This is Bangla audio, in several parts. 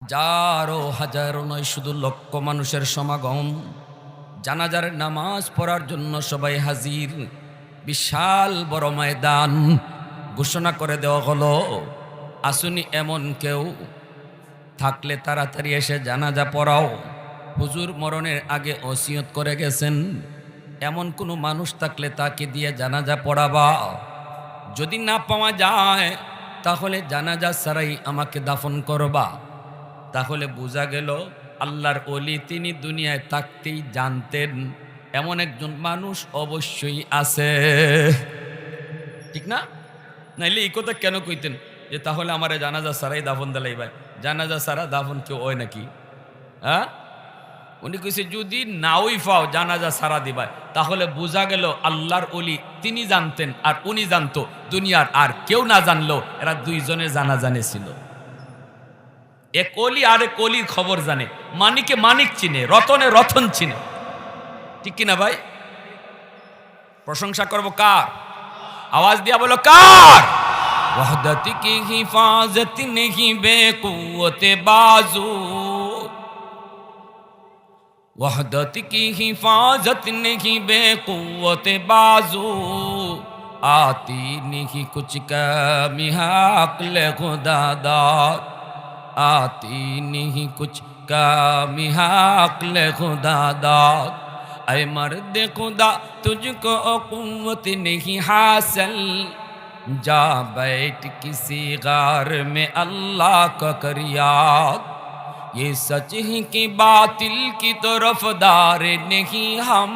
হাজারো হাজারো নয়, শুধু লক্ষ মানুষের সমাগম। জানাজার নামাজ পড়ার জন্য সবাই হাজির। বিশাল বড় ময়দান। ঘোষণা করে দেওয়া হলো, আসুনি এমন কেউ থাকলে তাড়াতাড়ি এসে জানাজা পড়াও। হুজুর মরণের আগে ওসিয়ত করে গেছেন, এমন কোনো মানুষ থাকলে তাকে দিয়ে জানাজা পড়াবা। যদি না পাওয়া যায় তাহলে জানাজা ছাড়াই আমাকে দাফন করবা। তাহলে বোঝা গেল আল্লাহর ওলি তিনি দুনিয়ায় থাকতেই জানতেন এমন একজন মানুষ অবশ্যই আছে, ঠিক না? নাইলে এই কথা কেন কইতেন যে তাহলে আমারে জানাজা ছাড়াই দাফন দিলাই? ভাই, জানাজা ছাড়া দাফন কেউ হয় নাকি? হ্যাঁ, উনি কইছে যদি নাওই পাও জানাজা ছাড়া দিবাই, তাহলে বোঝা গেল আল্লাহর ওলি তিনি জানতেন আর উনি জানতো, দুনিয়ার আর কেউ না জানলো। এরা দুইজনের জানাজানে ছিল। এক অলি আর এক অলির খবর জানে, মানিকে মানিক চিনে, রতনে রতন চিনে, ঠিক কিনা ভাই? প্রশংসা করবো কার? আওয়াজ দিয়া বলো কার? ওয়াহদত কি হিফাজত নেহি বেকুওতে বাজু, वहदत की हिफाजत नहीं बेकुव्वत बाजू, आती नहीं कुछ कमी अक्ल खुदा दाद, आती नहीं कुछ कमी अक्ल खुदा दाद। ऐ मर्द खुदा तुझको कुव्वत नहीं हासिल, जा बैठ किसी गार में अल्लाह का कर याद। ये सच है कि बातिल की तरफदार नहीं हम,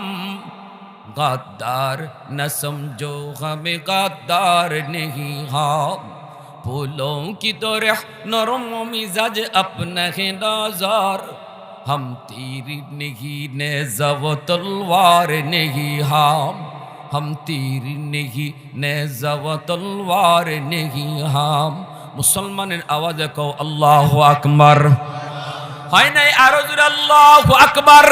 गद्दार न समझो हमें गद्दार नहीं हम। फूलों की तरह नरम मिजाज अपना है नजार, हम तीर नहीं नेज़ा व तलवार नहीं हम तीर नहीं नेज़ा व तलवार नहीं हम। मुसलमाনের আওয়াজে কও আল্লাহু আকবার। হয় নাই আরো জোরে আল্লাহু আকবার।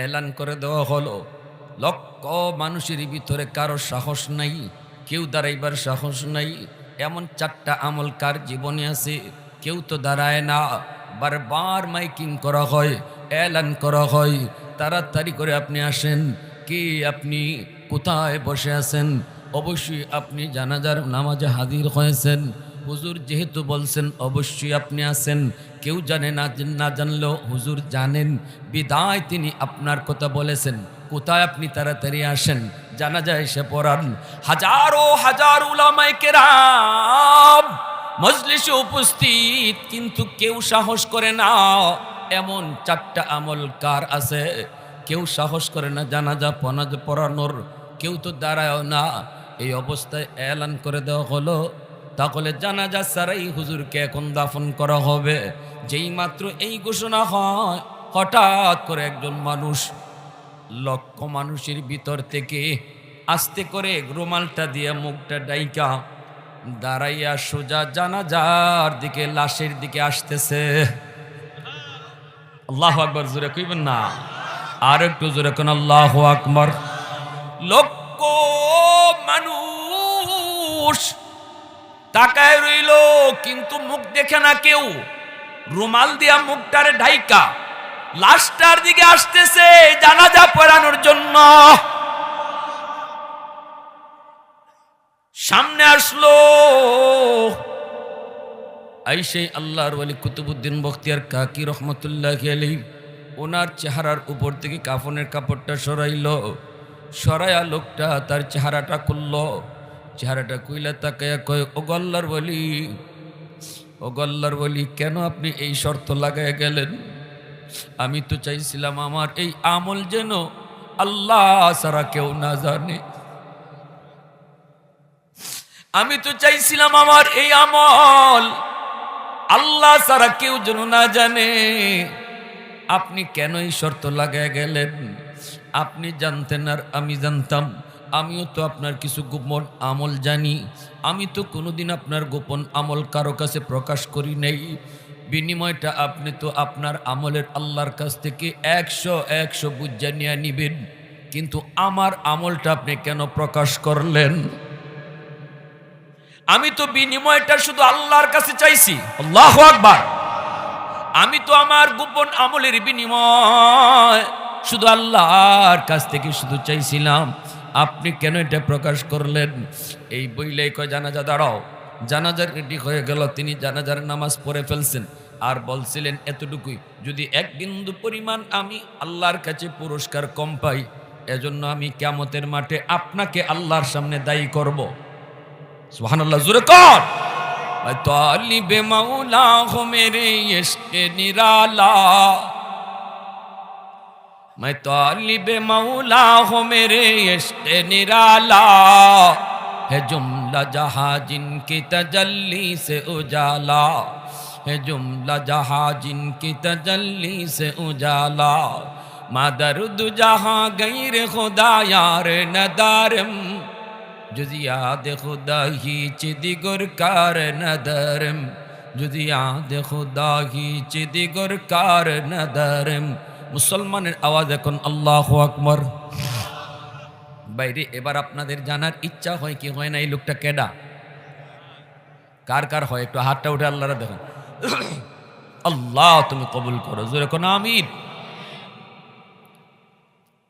এলান করে দেওয়া হলো, লক্ষ মানুষের ভিতরে কারো সাহস নাই, কেউ দাঁড়াইবার সাহস নাই। এমন চারটা আমল কার জীবনে আছে? কেউ তো দাঁড়ায় না। বারবার মাইকিং করা হয়, এলান করা হয়, তাড়াতাড়ি করে আপনি আসেন। কি আপনি কোথায় বসে আছেন? অবশ্যই আপনি জানাজার নামাজে হাজির হয়েছেন। হুজুর যেহেতু বলছেন অবশ্যই আপনি আছেন। কেউ জানে না, না জানলেও হুজুর জানেন, বিদায় তিনি আপনার কথা বলেছেন। কোথায় আপনি তাড়াতাড়ি আসেন, জানাজা এসে পড়ান। হাজারো হাজার উলামায়ে কেরাম মজলিসে উপস্থিত, কিন্তু কেউ সাহস করে না। এমন চারটা আমল কার আছে? কেউ সাহস করে না জানাজা পড়ানোর, কেউ তো দাঁড়ায়ও না। এই অবস্থায় এলান করে দেওয়া হলো, তাহলে জানাজা ছাড়াই হুজুরকে এখন দাফন করা হবে। যেই মাত্র এই ঘোষণা হয়, হঠাৎ করে একজন মানুষ লক্ষ মানুষের ভিতর থেকে আস্তে করে রুমালটা দিয়ে মুখটা ডাইকা দাঁড়াইয়া সোজা জানাজার দিকে, লাশের দিকে আসতেছে। আল্লাহু আকবার জোরে কইবেন না? আর একটু জোরে কোন আল্লাহু আকবার। লক্ষ মানুষ তাকায় রইল, কিন্তু মুখ দেখে না কেউ। রুমাল দিয়া মুখটারে ঢাইকা লাশটার দিকে আসতেছে জানাজা পড়ানোর জন্য। সামনে আসলো, আইসে আল্লাহর ওয়ালি কুতুবউদ্দিন বখতিয়ার কাকি রহমতুল্লাহি আলাইহি, ওনার চেহারার উপর থেকে কাফনের কাপড়টা সরাইলো। সরাইয়া লোকটা তার চেহারাটা খুললো। চেহারাটা কইলা তাকায়া কয়, ও আল্লাহর ওয়ালি, ও আল্লাহর ওয়ালি, কেন আপনি এই শর্ত লাগায় গেলেন? আমি তো চাইছিলাম আমার এই আমল যেন আল্লাহ ছাড়া কেউ না জানে। আমি তো চাইছিলাম আমার এই আমল আল্লাহ ছাড়া কেউ যেন না জানে। আপনি কেন এই শর্ত লাগায় গেলেন? আপনি জানতেন আর আমি জানতাম। আমিও তো আপনার কিছু গোপন আমল জানি। আমি তো কোনোদিন আপনার গোপন আমল কারো কাছে প্রকাশ করি নাই। বিনিময়টা আপনি তো আপনার আমলের আল্লাহর কাছ থেকে 100 বুঝা নিয়ে নিবেন, কিন্তু আমার আমলটা আপনি কেন প্রকাশ করলেন? আমি তো বিনিময়টা শুধু আল্লাহর কাছে চাইছি। আল্লাহু আকবার। আমি তো আমার গোপন আমলের বিনিময় শুধু আল্লাহর কাছ থেকে শুধু চাইছিলাম। আপনি কেন এটা প্রকাশ করলেন? এই বইলেই কয় জানাজা দাঁড়াও। জানাজার রেডি হয়ে গেল, তিনি জানাজার নামাজ পড়ে ফেলছেন। আর বলছিলেন এতটুকুই, যদি এক বিন্দু পরিমাণ আমি আল্লাহর কাছে পুরস্কার কম পাই, এজন্য আমি কিয়ামতের মাঠে আপনাকে আল্লাহর সামনে দায়ী করব। সুবহানাল্লাহ, জোরে কর। তালিবে মৌলা হো মেরে ইশকে নিরালা, मैं तालिबे मौला हो मेरे इश्क़े निराला, है जुमला जहाँ जिनकी तजल्ली से उजाला, है जुमला जहाँ जिनकी तजल्ली से उजाला, मादरुद जहाँ गैर खुदा यार नदारम, जुज़ याद खुदा ही चिदिगुर कार नदरम, जुज़ याद खुदा ही चिदिगुर कार नदरम। মুসলমানের আওয়াজ এখন আল্লাহু আকবার। বাইরে এবার আপনাদের জানার ইচ্ছা হয় কি হয় না, এই লোকটা কেডা? কার কার হয়? একটু হাতটা উঠে আল্লাহরা দেখেন। আল্লাহ তুমি কবুল করো, জোরে কোন আমিন।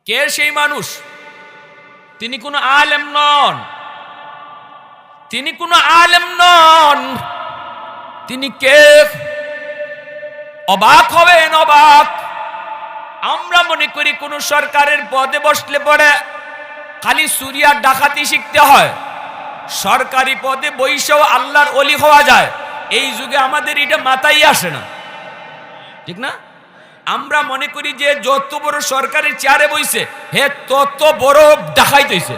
কে সেই মানুষ? তিনি কোনো আলেম নন, তিনি কোনো আলেম নন। তিনি কে? অবাক হবেন, অবাক। আমরা মনে করি কোন সরকারের পদে বসলে পরে খালি চুরি আর ডাকাতি শিখতে হয়, সরকারি পদে বইসেও আল্লাহর ওলি হওয়া যায়। এই যুগে আমাদের এটা মাথায় আসে না, ঠিক না? আমরা মনে করি যে যত বড় সরকারের চেয়ারে বইছে হে তত বড় ডাকাইত হইছে।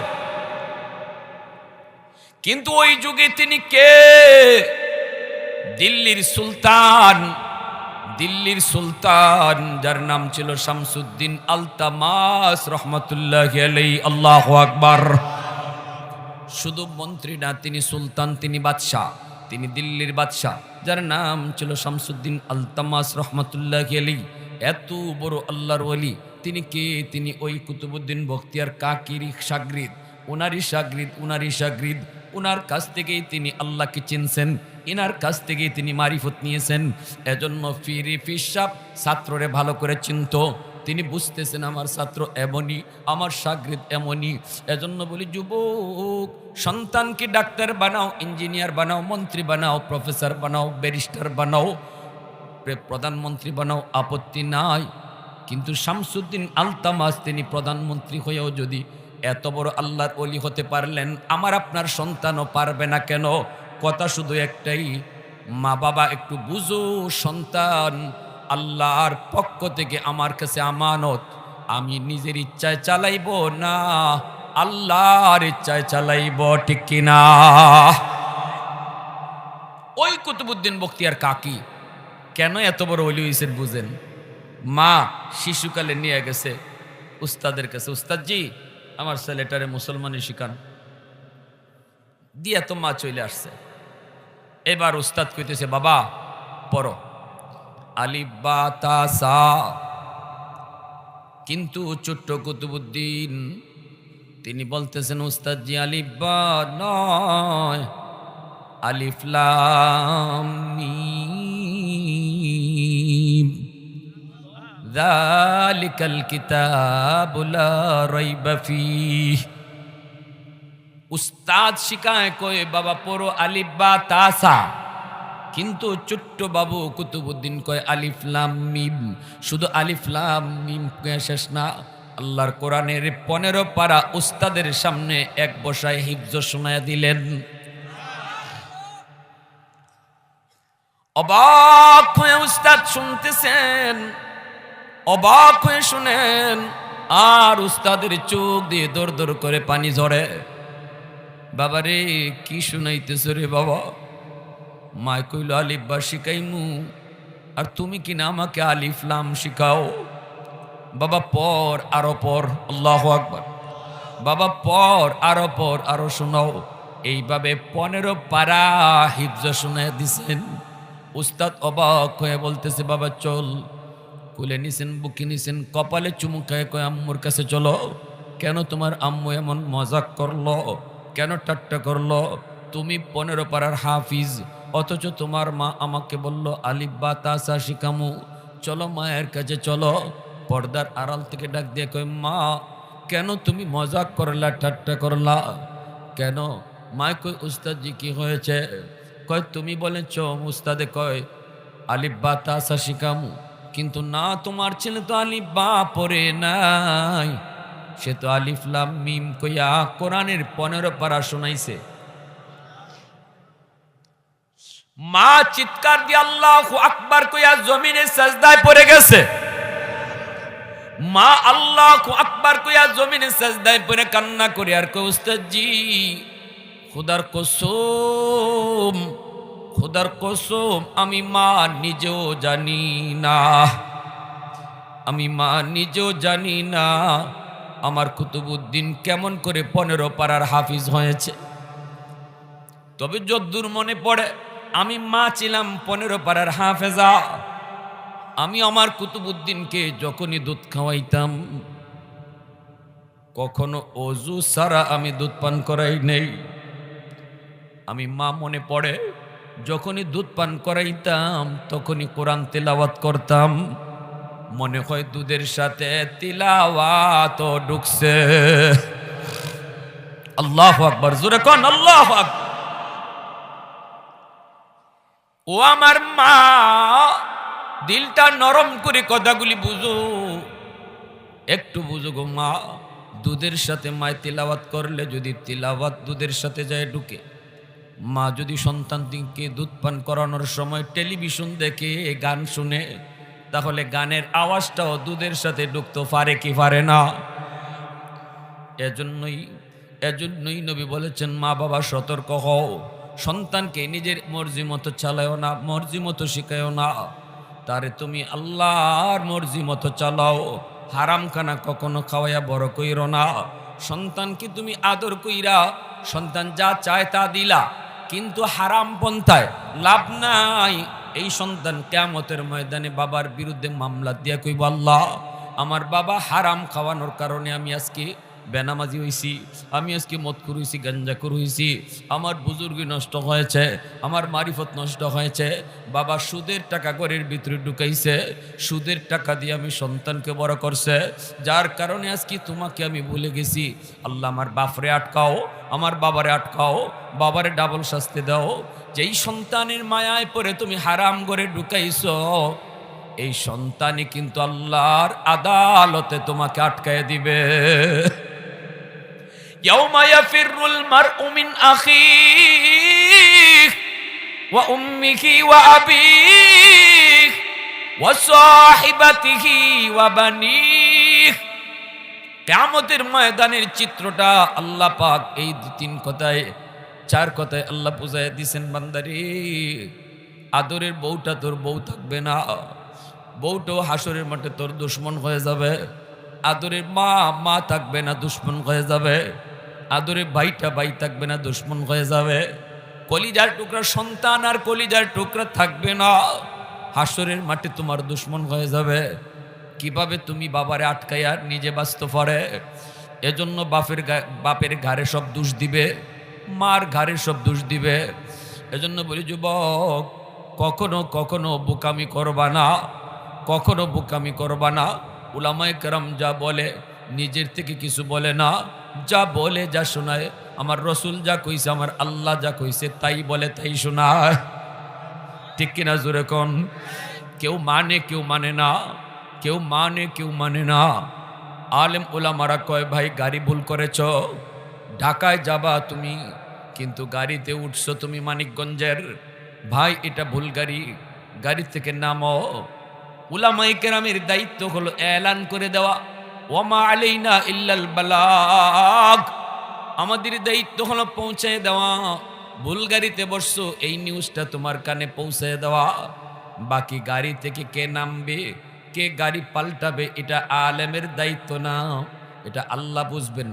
কিন্তু ওই যুগে তিনি কে? দিল্লির সুলতান, দিল্লির সুলতান যার নাম ছিল শামসুদ্দিন আলতামাস রহমতুল্লাহি আলাইহি। আল্লাহু আকবার। শুধু মন্ত্রী না, তিনি সুলতান, তিনি বাদশাহ, তিনি দিল্লির বাদশাহ, যার নাম ছিল শামসুদ্দিন আলতামাস রহমতুল্লাহি আলাইহি। এত বড় আল্লাহর ওলি তিনি কে? তিনি ওই কুতুবউদ্দিন বখতিয়ার কাকিরি শাগরিদ, উনারই শাগরিদ, উনারই শাগরিদ। উনার কাছ থেকেই তিনি আল্লাহকে চিনছেন, ইনার কাছ থেকেই তিনি মারিফত নিয়েছেন। এজন্য ফিরি ফিসাব ছাত্ররে ভালো করে চিনত। তিনি বুঝতেছেন আমার ছাত্র এমনই, আমার শাগরিদ এমনই। এজন্য বলি যুবক, সন্তানকে ডাক্তার বানাও, ইঞ্জিনিয়ার বানাও, মন্ত্রী বানাও, প্রফেসর বানাও, ব্যারিস্টার বানাও, প্রধানমন্ত্রী বানাও, আপত্তি নাই। কিন্তু শামসুদ্দিন আলতামাস তিনি প্রধানমন্ত্রী হয়েও যদি এত বড় আল্লাহর ওলি হতে পারলেন, আমার আপনার সন্তানও পারবে না কেন? কথা শুধু একটাই, মা বাবা একটু বুঝো, সন্তান আল্লাহর পক্ষ থেকে আমার কাছে আমানত। আমি নিজের ইচ্ছায় চালাইব না, আল্লাহর ইচ্ছায় চালাইব, ঠিক কিনা? ওই কুতুবউদ্দিন বখতিয়ার কাকি কেন এত বড় ওলি হইছেন বুঝেন? মা শিশুকালে নিয়ে গেছে উস্তাদের কাছে, উস্তাদজি আমার ছেলেটারে মুসলমানি শিখান দিয়া, তো মা চলে আসছে। এবার উস্তাদ কইতেছে বাবা পড়ো আলিফ বা তা সা। কিন্তু ছোট্ট কুতুবউদ্দিন তিনি বলতেছেন উস্তাদজি আলিফ বা নয়, আলিফ লাম মিম, যালিকাল কিতাবু লা রাইবা ফীহ। উস্তাদ শিখায় কই বাবা পড়ো আলিফ বা তা সা, কিন্তু ছোট্ট বাবু কুতুবউদ্দিন কয় আলিফ লাম মিম। শুধু আলিফ লাম মিম শেষ না, আল্লাহর কোরআনের 15 পারা উস্তাদের সামনে এক বসায় হিফজ শোনায়া দিলেন। অবাক হয়ে উস্তাদ শুনতেছেন, অবাক হয়ে শুনেন, আর উস্তাদের চোখ দিয়ে দর দর করে পানি ঝরে। বাবারে কি শুনাইতেছ রে বাবা? মা কইল আলিফ বা শিখাইমু, আর তুমি কিনা আমাকে আলিফ লাম শিখাও। বাবা পর, আরো পর, আল্লাহু আকবার। বাবা পর, আরো পর, আরো শোনাও। এইভাবে 15 পারা হিফজ শুনে দিছেন। উস্তাদ অবাক হয়ে বলতেছে বাবা চল। কুলে নিছেন, বুকে নিছেন, কপালে চুমু খায় কয় আম্মুর কাছে চলো। কেন তোমার আম্মু এমন মজাক করলো? কেন ঠাট্টা করলো? তুমি 15 পারার হাফিজ, অথচ তোমার মা আমাকে বলল আলিফ বা তাসা শিখামু। চলো মায়ের কাছে চলো। পর্দার আড়াল থেকে ডাক দিয়ে কয়, মা কেন তুমি মজাক করলা, ঠাট্টা করলা কেন? মায় কই, উস্তাদজি কি হয়েছে? কয় তুমি বলেছ উস্তাদে কয় আলিফ বা তাসা শিখামু, কিন্তু না তোমার ছেলে তো আলিফ বা পড়ে নাই, সে তো আলিফ লাম মিম কইয়া কোরআনের 15 পারা শোনাইছে। মা চিৎকার দিয়ে আল্লাহু আকবার কইয়া জমিনে সাজদায় পড়ে গেছে। মা আল্লাহু আকবার কইয়া জমিনে সাজদায় পড়ে কান্না করে আর কই, উস্তাদজি খোদার কসম, খোদার কসম আমি মা নিজেও জানি না, আমি মা নিজেও জানি না আমার কুতুবউদ্দিন কেমন করে 15 পারার হাফিজ হয়েছে। তবে যদ্দূর মনে পড়ে আমি মা ছিলাম 15 পারার হাফেজা। আমি আমার কুতুবউদ্দিনকে যখনই দুধ খাওয়াইতাম, কখনো অজু সারা আমি দুধ পান করাই নেই। আমি মা মনে পড়ে যখনই দুধ পান করাইতাম তখনই কোরআন তেলাওয়াত করতাম, মনে হয় দুধের সাথে তিলাওয়াত ঢুকছে। আল্লাহু আকবার, জোরে কোন আল্লাহু আকবার। ও আমার মা, দিলটা নরম করে কথাগুলি বুঝো, একটু বুঝো গো মা। দুধের সাথে মায় তিলাওয়াত করলে যদি তিলাওয়াত দুধের সাথে যায় ঢুকে, মা যদি সন্তানকে দুধ পান করানোর সময় টেলিভিশন দেখে গান শুনে, তাহলে গানের আওয়াজটাও দুধের সাথে ঢুকতে পারে কি পারে না? এজন্যই নবী বলেছেন, মা বাবা সতর্ক হও, সন্তানকে নিজের মর্জি মতো চালাও না, মর্জি মতো শিখাও না, তারে তুমি আল্লাহর মর্জি মতো চালাও। হারাম খানা কখনো খাওয়াইয়া বড় কইরো না। সন্তানকে তুমি আদর কইরা সন্তান যা চায় তা দিলা, কিন্তু হারাম পন্থায় লাভ নাই। এই সন্তান কিয়ামতের ময়দানে বাবার বিরুদ্ধে মামলা দিয়া কইব, আল্লাহ আমার বাবা হারাম খাওয়ানোর কারণে আমি আজকে বেনামাজি হইছি, আমি আজকে মদখুর হইছি, গাঞ্জাখুর হইছি, আমার বুজুর্গি নষ্ট হয়েছে, আমার মারিফত নষ্ট হয়েছে। বাবা সুদের টাকা ঘরের ভিতরে ঢুকাইছে, সুদের টাকা দিয়ে আমি সন্তানকে বড় করছে, যার কারণে আজকে তোমাকে আমি ভুলে গেছি। আল্লাহ আমার বাপরে আটকাও, আমার বাবারে আটকাও, বাবারে ডাবল শাস্তি দাও। যেই সন্তানের মায়ায় পড়ে তুমি হারাম ঘরে ঢুকাইছো, এই সন্তানই কিন্তু আল্লাহর আদালতে তোমাকে আটকায় দিবে। ইয়াউমা ইয়াফিরুল মারউ মিন আখিহি ওয়া উম্মিহি ওয়া আবিহি ওয়া সাহিবাতিহি ওয়া বানিহি। কিয়ামতের ময়দানের চিত্রটা আল্লাহ পাক এই 2-3 কথায় 4 কথায় আল্লাহ বুঝায় দিয়েছেন, বান্দারে আদরের বউটা তোর বউ থাকবে না, বউটাও হাসরের মাঠে তোর দুশ্মন হয়ে যাবে। আদরের মা মা থাকবে না, দুশ্মন হয়ে যাবে। আদরের ভাইটা ভাই থাকবে না, দুশ্মন হয়ে যাবে। কলিজার টুকরা সন্তান আর কলিজার টুকরা থাকবে না, হাসরের মাঠে তোমার দুশ্মন হয়ে যাবে। কিভাবে তুমি বাবারে আটকাইয়া নিজে বাঁচতে পারে? এজন্য বাপের ঘাড়ে সব দোষ দিবে, মার ঘাড়ে সব দোষ দিবে। এজন্য বলি যুবক, কখনো কখনো বোকামি করবা না, কখনো বোকামি করবা না। উলামায়ে কেরাম যা বলে নিজের থেকে কিছু বলে না, যা বলে যা শোনায়, আমার রসুল যা কইছে, আমার আল্লাহ যা কইছে তাই বলে তাই শোনায়। ঠিক কিনা জোরে কোন? কেউ মানে কেউ মানে না, কেউ মানে কেউ মানে না। আলেম উলামারা কয়, ভাই গাড়ি ভুল করেছ, ঢাকায় যাবা তুমি, কিন্তু গাড়িতে উঠছো তুমি মানিকগঞ্জের, ভাই এটা ভুল গাড়ি, গাড়ি থেকে নামো। উলামায়ে কেরামের দায়িত্ব হলো এলান করে দেওয়া, ওয়ামা আলাইনা ইল্লাল বালাগ, আমাদের দায়িত্ব হলো পৌঁছায় দেওয়া। ভুল গাড়িতে বসছো, এই নিউজটা তোমার কানে পৌঁছায় দেওয়া। বাকি গাড়ি থেকে কে নামবে, কে গাড়ি পাল্টাবে, এটা আলেমের দায়িত্ব না, এটা আল্লাহ বুঝবেন,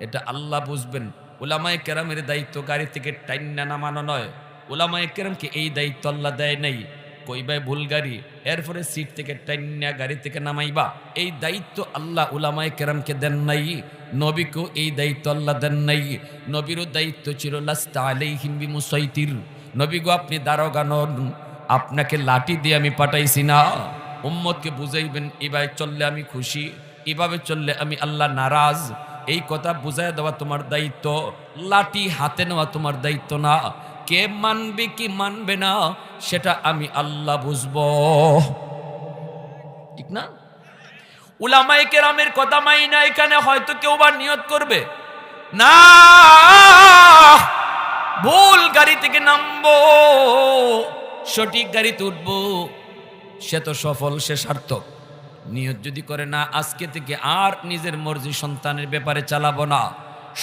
এটা আল্লাহ বুঝবেন। উলামায়ে কেরামের দায়িত্ব গাড়ি থেকে টাইন্না নামানো নয়। উলামায়ে কেরামকে এই দায়িত্ব আল্লাহ দেয় নাই। কইবাই ভুল গাড়ি, এরপরে সিট থেকে টাইন্না গাড়ি থেকে নামাইবা, এই দায়িত্ব আল্লাহ উলামায়ে কেরামকে দেন নাই। নবীকেও এই দায়িত্ব আল্লাহ দেন নাই। নবীরও দায়িত্ব ছিল লাস্তা আলাইহিম বিমুসাইতির, নবী গো আপনি দারোগা নন, আপনাকে লাঠি দিয়ে আমি পাঠাইছি না। উম্মতকে বুঝাইবেন এভাবে চললে আমি খুশি, এভাবে চললে আমি আল্লাহ নারাজ। এই কথা বুঝাই দেওয়া তোমার দায়িত্ব, লাঠি হাতে নেওয়া তোমার দায়িত্ব না। কে মানবে কি মানবে না সেটা আমি আল্লাহ বুঝবো, ঠিক না? উলামায়ে কেরামের কথা মাইনা এখানে হয়তো কেউ বা নিয়ত করবে না ভুল গাড়ি থেকে নামবো, সঠিক গাড়িতে উঠবো, সে তো সফল, সে সার্থক। নিয়ত যদি করে না আজকে থেকে আর নিজের মর্জি সন্তানের ব্যাপারে চালাবো না,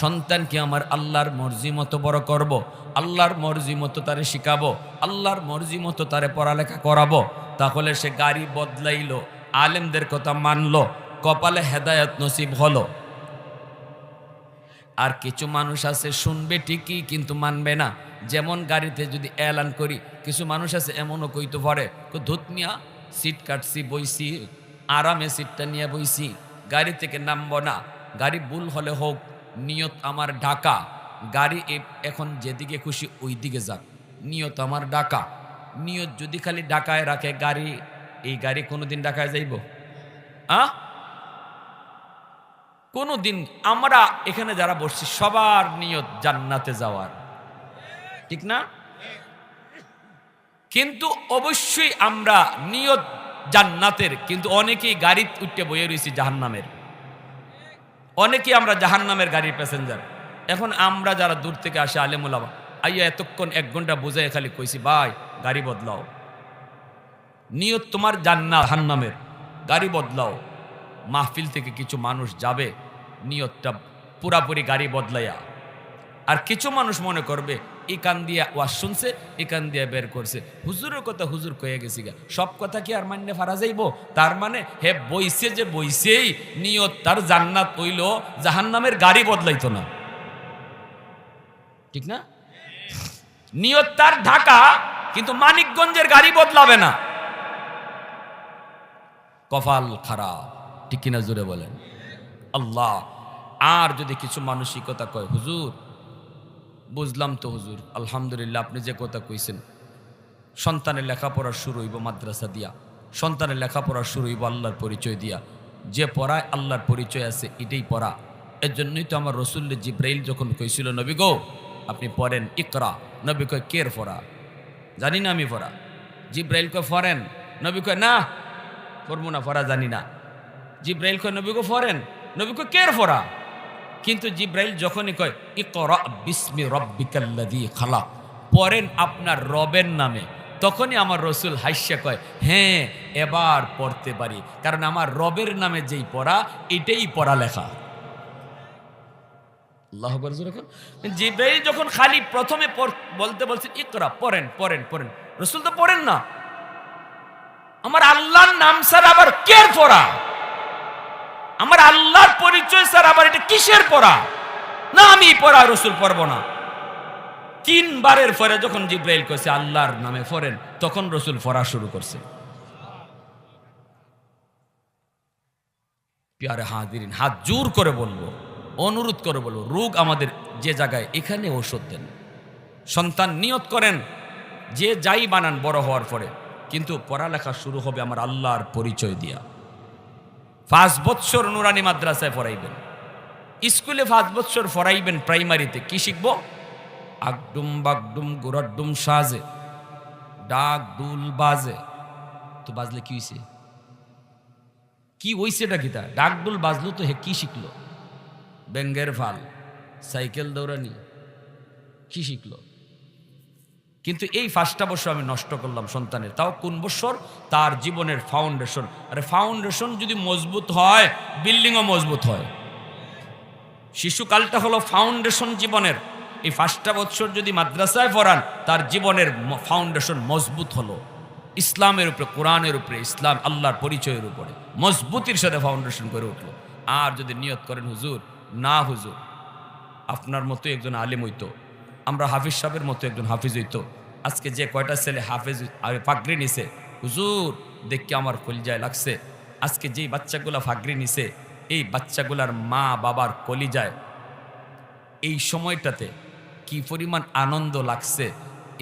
সন্তানকে আমার আল্লাহর মর্জি মতো বড় করব, আল্লাহর মর্জি মতো তারে শিখাবো, আল্লাহর মর্জি মতো তারে পড়ালেখা করাবো, তাহলে সে গাড়ি বদলাইলো, আলেমদের কথা মানলো, কপালে হেদায়েত নসিব হলো। আর কিছু মানুষ আছে শুনবে ঠিকই কিন্তু মানবে না। যেমন গাড়িতে যদি এলান করি, কিছু মানুষ আছে এমনও কইতে পারে ধুত মিয়া সিট কাটছি বইছি, আরামে সিটটা নিয়ে বইছি, গাড়ি থেকে নামবো না। গাড়ি ভুল হলে হোক, নিয়ত আমার ঢাকা, গাড়ি এখন যেদিকে খুশি ওই দিকে যাক, নিয়ত আমার ঢাকা। নিয়ত যদি খালি ঢাকায় রাখে গাড়ি, এই গাড়ি কোনোদিন ঢাকায় যাইব? কোনোদিন? আমরা এখানে যারা বসছি সবার নিয়ত জান্নাতে যাওয়ার, ঠিক না? কিন্তু অবশ্যই আমরা নিয়ত জান্নাতের, কিন্তু অনেকেই গাড়ি উঠতে বয়ে রয়েছি জাহান্নামের, অনেকেই আমরা জাহান্নামের গাড়ির প্যাসেঞ্জার। এখন আমরা যারা দূর থেকে আসে আলেম ওলামা, আইয়া এতক্ষণ 1 ঘন্টা বুঝাই খালি কইছি ভাই গাড়ি বদলাও, নিয়ত তোমার জান্নাত জাহান্নামের, গাড়ি বদলাও। মাহফিল থেকে কিছু মানুষ যাবে নিয়তটা পুরাপুরি গাড়ি বদলাইয়া, আর কিছু মানুষ মনে করবে এই কান দিয়ে ওয়াজ শুনছে, এই কান দিয়ে বের করছে, হুজুরের কথা হুজুর কয়ে গেছি গা, সব কথা কি আর মান্য ফারা যাইব? তার মানে হে বইছে যে বইছেই, নিয়ত তার জান্নাত হইল, জাহান্নামের গাড়ি বদলাইতো না, ঠিক না? নিয়ত তার ঢাকা, কিন্তু মানিকগঞ্জের গাড়ি বদলাবে না। কপাল খারাপ, ঠিক কিনা জোরে বলেন আল্লাহ। আর যদি কিছু মানসিকতা কয় হুজুর বুঝলাম তো হুজুর, আলহামদুলিল্লাহ আপনি যে কথা কইছেন, সন্তানের লেখাপড়া শুরু হইব মাদ্রাসা দিয়া, সন্তানের লেখাপড়া শুরু হইব আল্লাহর পরিচয় দিয়া, যে পড়ায় আল্লাহর পরিচয় আছে এটাই পড়া। এর জন্যই তো আমার রসুল জিব্রাইল যখন কইছিল নবী গো আপনি পড়েন ইকরা, নবী কয় কের পড়া? জানি না আমি পড়া। জিব্রাইল কয় ফরেন, নবী কয় না পড়বো না, পড়া জানি না। জিব্রাইল কয় নবী গো ফরেন, নবী কয় কের পড়া? কিন্তু জিব্রাইল যখনই কয় ইকরা বিসমি রাব্বিকাল্লাযী খালাক, পড়েন আপনার রবের নামে, তখনই আমার রসুল হাস্যা কয় হ্যাঁ এবার পড়তে পারি, কারণ আমার রবের নামে যেই পড়া এটাই পড়ালেখা। আল্লাহু আকবার। জিব্রাইল যখন খালি প্রথমে বলতে বলছেন ইকরা, পড়েন পড়েন পড়েন, রসুল তো পড়েন না। আমার আল্লাহর নাম স্যার আবার কের পড়া? আমার আল্লাহর পরিচয় স্যার আবার এটা কিসের পড়া? না আমি পড়া রসুল পড়বো না। 3 বারের পরে যখন জিব্রাইল কইছে আল্লাহর নামে পড়েন, তখন রসুল পড়া শুরু করছে। প্যারে হাজিরিন, হাত জোর করে বলবো, অনুরোধ করে বলবো, রোগ আমাদের যে জায়গায় এখানে ঔষধ দেন। সন্তান নিয়ত করেন যে যাই বানান বড় হওয়ার পরে, কিন্তু পড়ালেখা শুরু হবে আমার আল্লাহর পরিচয় দিয়া। 5 বৎসর নুরানি মাদ্রাসায় পড়াইবেন, স্কুলে 5 বৎসর পড়াইবেন, প্রাইমারিতে কি শিখবো? আগডুম বাগডুম গোরাডুম সাজে, ডাক দুল বাজে। তো বাজলে কি হইছে? কি হইছে এটা কিতা? ডাক দুল বাজলো তো হে কি শিখলো? ব্যাঙ্গের ফাল, সাইকেল দৌড়ানি, কি শিখলো? কিন্তু এই 5টা বছর আমি নষ্ট করলাম সন্তানের, তাও কোন বছর? তার জীবনের ফাউন্ডেশন। আরে ফাউন্ডেশন যদি মজবুত হয়, বিল্ডিংও মজবুত হয়। শিশুকালটা হলো ফাউন্ডেশন জীবনের। এই 5টা বছর যদি মাদ্রাসায় পড়ান, তার জীবনের ফাউন্ডেশন মজবুত হলো ইসলামের উপরে, কোরআনের উপরে, ইসলাম আল্লাহর পরিচয়ের উপরে মজবুতির সাথে ফাউন্ডেশন করে উঠলো। আর যদি নিয়ত করেন হুজুর না হুজুর আপনার মতো একজন আলেম হইতো, আমরা হাফিজ সাহেবের মতো একজন হাফিজ হইতো, আজকে যে কয়টা ছেলে হাফিজ পাগড়ি নিছে হুজুর দেখকে আমার কলিজায় লাগছে, আজকে যেই বাচ্চাগুলা পাগড়ি নিছে এই বাচ্চাগুলার মা বাবার কলিজায় এই সময়টাতে কি পরিমাণ আনন্দ লাগছে,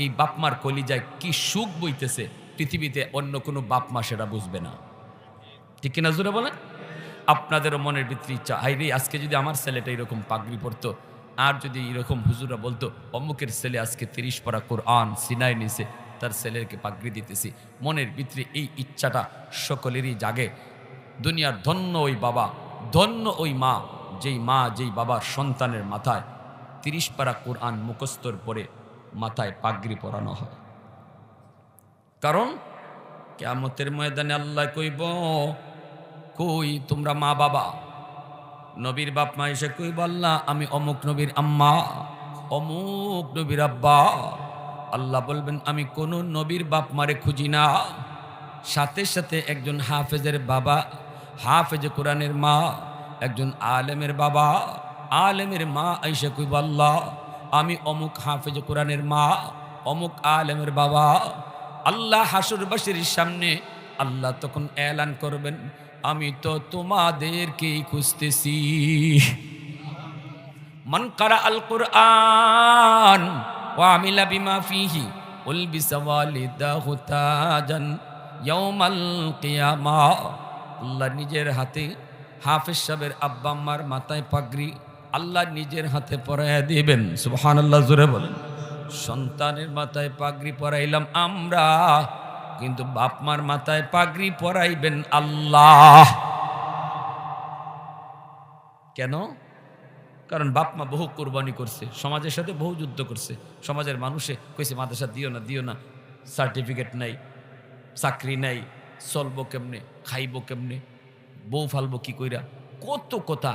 এই বাপমার কলিজায় কি সুখ বইতেছে, পৃথিবীতে অন্য কোনো বাপমা সেটা বুঝবে না। ঠিক কিনা জোরে বলেন? আপনাদেরও মনের ভিতরে ইচ্ছা, হাই রে আজকে যদি আমার ছেলেটা এরকম পাগড়ি পরতো, আর যদি এরকম হুজুরা বলতো অমুকের ছেলে আজকে 30 পারা কোরআন সিনায় নিছে, তার ছেলেকে পাগড়ি দিতেছি। মনের ভিতরে এই ইচ্ছাটা সকলেরই জাগে। দুনিয়ার ধন্য ওই বাবা, ধন্য ওই মা, যেই বাবার সন্তানের মাথায় 30 পারা কোরআন মুখস্থর পরে মাথায় পাগড়ি পরানো হয়। কারণ কিয়ামতের ময়দানে আল্লাহ কইব, কই তোমরা মা বাবা? নবীর বাপ মা এসে কইব, আল্লাহ আমি অমুক নবীর আম্মা, অমুক নবীর আব্বা। আল্লাহ বলবেন, আমি কোন নবীর বাপ মারে খুঁজি না। সাথে সাথে একজন হাফেজের বাবা, হাফেজে কোরআনের মা, একজন আলেমের বাবা, আলেমের মা এসে কইব, আল্লাহ আমি অমুক হাফেজে কোরআনের মা, অমুক আলেমের বাবা। আল্লাহ হাসুরবাসীর সামনে আল্লাহ তখন এলান করবেন, আমি তো তোমাদেরকেই খুঁজতেছি। মান কারা আল কুরআন ওয়া আমিলা বিমা ফিহি উলবিসা ওয়ালিদাহু তাজান ইয়াউমাল কিয়ামাহ। আল্লাহ নিজের হাতে হাফেজ সাহেবের আব্বা আম্মার মাথায় পাগড়ি আল্লাহ নিজের হাতে পরাইয়া দিবেন। সুবহানাল্লাহ, জোরে বলেন। সন্তানের মাথায় পাগড়ি পরাইলাম আমরা, কিন্তু বাপমার মাথায় পাগড়ি পরাইবেন আল্লাহ। কেন? কারণ বাপমা বহু কোরবানি করছে, সমাজের সাথে বহু যুদ্ধ করছে। সমাজের মানুষে কইছে মাদ্রাসা দিও না, দিও না, সার্টিফিকেট নাই, চাকরি নাই, চলবো কেমনে, খাইবো কেমনে, বউ ফালবো কি কইরা, কত কথা।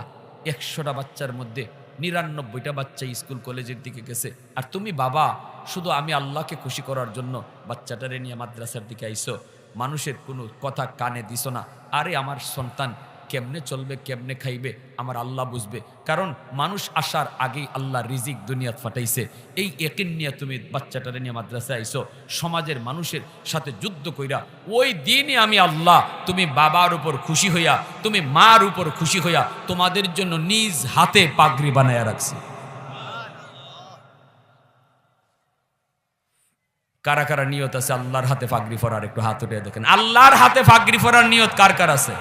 100টা বাচ্চার মধ্যে 99টা বাচ্চা স্কুল কলেজের দিকে গেছে, আর তুমি বাবা শুধু আমি আল্লাহকে খুশি করার জন্য বাচ্চাটারে নিয়ে মাদ্রাসার দিকে আইসো, মানুষের কোনো কথা কানে দিস না। আরে আমার সন্তান কেমনে চলবে, কেমনে খাইবে, আমার আল্লাহ বুঝবে। কারণ মানুষ আসার আগেই আল্লাহ রিজিক দুনিয়াত ফাটাইছে। এই ইয়াকিন নিয়ে তুমি বাচ্চাটারে নিয়ে মাদ্রাসায় আইসো, সমাজের মানুষের সাথে যুদ্ধ কইরা ওই দিনই আমি আল্লাহ তুমি বাবার উপর খুশি হইয়া, তুমি মার উপর খুশি হইয়া তোমাদের জন্য নিজ হাতে পাগড়ি বানায়া রাখছি। কারা কারা নিয়ত আছে আল্লাহর হাতে পাগড়ি পরার? একটু হাত উঠে দেখেন, আল্লাহর হাতে পাগড়ি পরার নিয়ত কার কার আছে?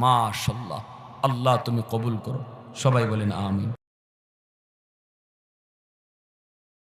মাশাআল্লাহ, আল্লাহ তুমি কবুল করো। সবাই বলেন আমিন।